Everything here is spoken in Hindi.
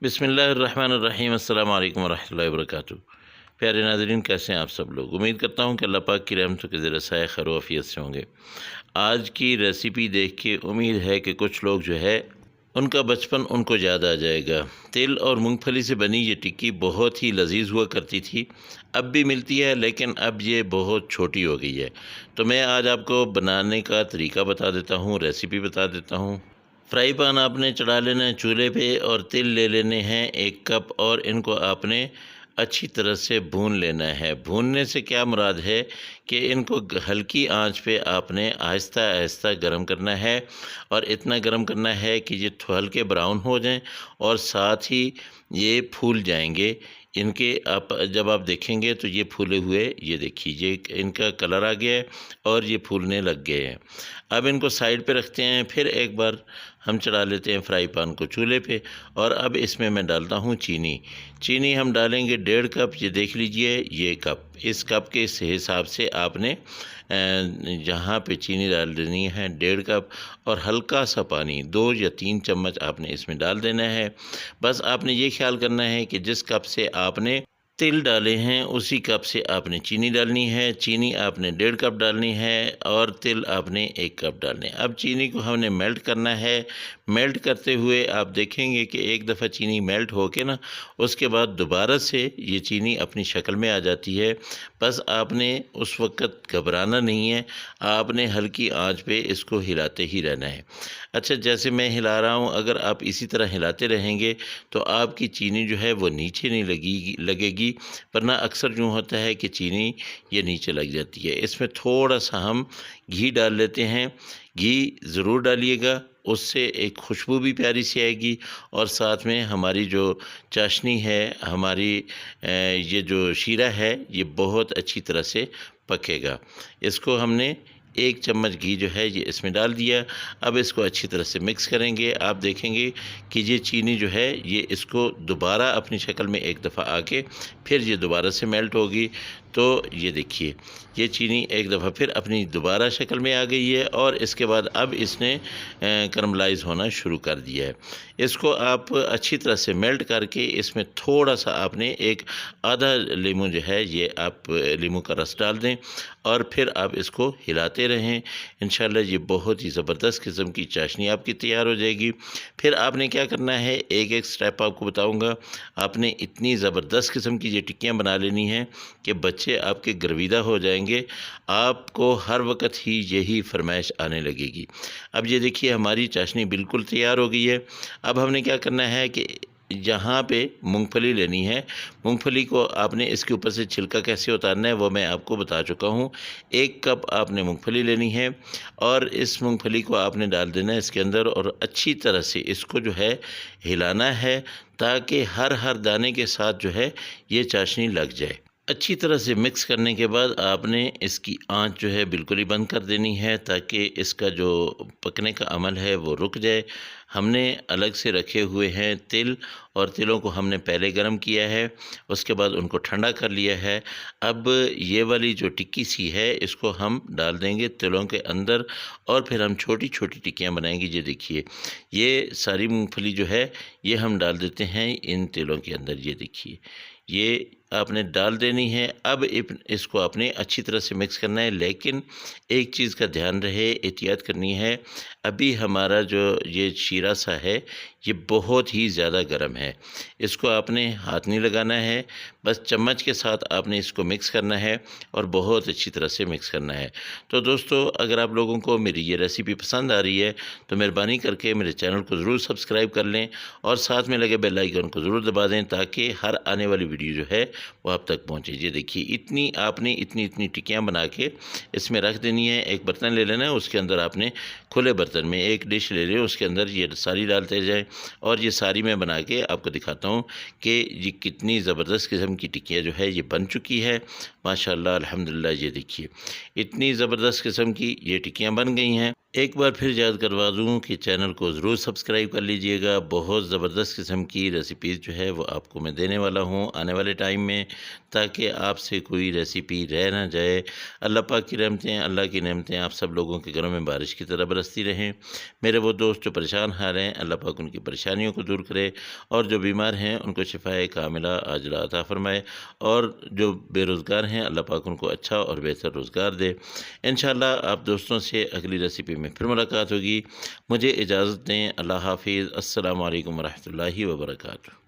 बिस्मिल्लाहिर्रहमानिर्रहीम अस्सलाम वालेकुम वरहमतुल्लाहि वबरकातुहू। प्यारे नाज़रीन, कैसे हैं आप सब लोग। उम्मीद करता हूँ कि अल्लाह पाक की रहमतों के ज़रिए साए खैर आफियत से होंगे। आज की रेसिपी देख के उम्मीद है कि कुछ लोग जो है उनका बचपन उनको याद आ जाएगा। तिल और मूंगफली से बनी ये टिक्की बहुत ही लजीज हुआ करती थी। अब भी मिलती है लेकिन अब ये बहुत छोटी हो गई है। तो मैं आज आपको बनाने का तरीका बता देता हूँ, रेसिपी बता देता हूँ। फ्राई पैन आपने चढ़ा लेना है चूल्हे पे और तिल ले लेने हैं 1 कप और इनको आपने अच्छी तरह से भून लेना है। भूनने से क्या मुराद है कि इनको हल्की आंच पे आपने आहिस्ता आहिस्ता गरम करना है और इतना गरम करना है कि ये हल्के ब्राउन हो जाएं और साथ ही ये फूल जाएंगे। इनके आप जब आप देखेंगे तो ये फूले हुए, ये देखिए ये इनका कलर आ गया है और ये फूलने लग गए हैं। अब इनको साइड पे रखते हैं। फिर एक बार हम चढ़ा लेते हैं फ्राई पैन को चूल्हे पे और अब इसमें मैं डालता हूँ चीनी। चीनी हम डालेंगे 1.5 कप। ये देख लीजिए ये कप, इस कप के इस हिसाब से आपने जहाँ पे चीनी डाल देनी है 1.5 कप और हल्का सा पानी 2 या 3 चम्मच आपने इसमें डाल देना है। बस आपने ये ख्याल करना है कि जिस कप से आपने तिल डाले हैं उसी कप से आपने चीनी डालनी है। चीनी आपने 1.5 कप डालनी है और तिल आपने 1 कप डालने हैं। अब चीनी को हमने मेल्ट करना है। मेल्ट करते हुए आप देखेंगे कि एक दफ़ा चीनी मेल्ट हो के ना उसके बाद दोबारा से ये चीनी अपनी शक्ल में आ जाती है। बस आपने उस वक़्त घबराना नहीं है, आपने हल्की आंच पे इसको हिलाते ही रहना है। अच्छा, जैसे मैं हिला रहा हूँ, अगर आप इसी तरह हिलाते रहेंगे तो आपकी चीनी जो है वो नीचे नहीं लगेगी, वरना अक्सर यूँ होता है कि चीनी ये नीचे लग जाती है। इसमें थोड़ा सा हम घी डाल लेते हैं। घी ज़रूर डालिएगा, उससे एक खुशबू भी प्यारी सी आएगी और साथ में हमारी जो चाशनी है, हमारी ये जो शीरा है, ये बहुत अच्छी तरह से पकेगा। इसको हमने 1 चम्मच घी जो है ये इसमें डाल दिया। अब इसको अच्छी तरह से मिक्स करेंगे। आप देखेंगे कि ये चीनी जो है ये इसको दोबारा अपनी शक्ल में एक दफ़ा आके फिर ये दोबारा से मेल्ट होगी। तो ये देखिए ये चीनी एक दफ़ा फिर अपनी दोबारा शक्ल में आ गई है और इसके बाद अब इसने करमलाइज़ होना शुरू कर दिया है। इसको आप अच्छी तरह से मेल्ट करके इसमें थोड़ा सा आपने एक आधा लीमू जो है ये आप लीमू का रस डाल दें और फिर आप इसको हिलाते रहें। इंशाल्लाह ये बहुत ही ज़बरदस्त किस्म की चाशनी आपकी तैयार हो जाएगी। फिर आपने क्या करना है, एक एक स्टेप आपको बताऊंगा। आपने इतनी ज़बरदस्त किस्म की ये टिक्कियाँ बना लेनी हैं कि बच्चे आपके गर्विदा हो जाएंगे। आपको हर वक्त ही यही फरमाइश आने लगेगी। अब ये देखिए हमारी चाशनी बिल्कुल तैयार हो गई है। अब हमने क्या करना है कि यहाँ पे मूंगफली लेनी है। मूंगफली को आपने इसके ऊपर से छिलका कैसे उतारना है वो मैं आपको बता चुका हूँ। 1 कप आपने मूंगफली लेनी है और इस मूंगफली को आपने डाल देना है इसके अंदर और अच्छी तरह से इसको जो है हिलाना है ताकि हर हर दाने के साथ जो है ये चाशनी लग जाए। अच्छी तरह से मिक्स करने के बाद आपने इसकी आंच जो है बिल्कुल ही बंद कर देनी है ताकि इसका जो पकने का अमल है वो रुक जाए। हमने अलग से रखे हुए हैं तिल और तिलों को हमने पहले गरम किया है, उसके बाद उनको ठंडा कर लिया है। अब ये वाली जो टिक्की सी है इसको हम डाल देंगे तिलों के अंदर और फिर हम छोटी छोटी टिक्कियाँ बनाएंगे। ये देखिए ये सारी मूंगफली जो है ये हम डाल देते हैं इन तिलों के अंदर। ये देखिए ये आपने डाल देनी है। अब इसको आपने अच्छी तरह से मिक्स करना है, लेकिन एक चीज़ का ध्यान रहे, एहतियात करनी है। अभी हमारा जो ये शीरा सा है ये बहुत ही ज़्यादा गर्म है। इसको आपने हाथ नहीं लगाना है, बस चम्मच के साथ आपने इसको मिक्स करना है और बहुत अच्छी तरह से मिक्स करना है। तो दोस्तों, अगर आप लोगों को मेरी ये रेसिपी पसंद आ रही है तो मेहरबानी करके मेरे चैनल को ज़रूर सब्सक्राइब कर लें और साथ में लगे बेल आइकन को ज़रूर दबा दें ताकि हर आने वाली वीडियो जो है वो आप तक पहुँचे। ये देखिए इतनी आपने इतनी टिक्कियाँ बना के इसमें रख देनी है। एक बर्तन ले लेना है, उसके अंदर आपने खुले बर्तन में एक डिश ले लें, उसके अंदर ये सारी डालते जाएँ और ये सारी मैं बना के आपको दिखाता हूँ कि ये कितनी ज़बरदस्त किस्म की टिक्कियाँ जो है ये बन चुकी है। माशाल्लाह अल्हम्दुलिल्लाह। ये देखिए इतनी ज़बरदस्त किस्म की ये टिक्कियाँ बन गई हैं। एक बार फिर याद करवा दूँ कि चैनल को ज़रूर सब्सक्राइब कर लीजिएगा। बहुत ज़बरदस्त किस्म की रेसिपीज़ जो है वो आपको मैं देने वाला हूँ आने वाले टाइम में, ताकि आपसे कोई रेसिपी रह ना जाए। अल्लाह पाक की रहमतें, अल्लाह की नेमतें आप सब लोगों के घरों में बारिश की तरह बरसती रहें। मेरे वो दोस्त जो परेशान हाल हैं, अल्लाह पाक उनकी परेशानियों को दूर करे, और जो बीमार हैं उनको शिफ़ाए कामिला आजिला अता फ़रमाए, और जो बेरोज़गार हैं अल्लाह पाक उनको अच्छा और बेहतर रोज़गार दे। इंशाअल्लाह आप दोस्तों से अगली रेसिपी में फिर मुलाकात होगी। मुझे इजाज़त दें। अल्लाह हाफ़िज़। अस्सलामु अलैकुम व रहमतुल्लाहि व बरकातुहू।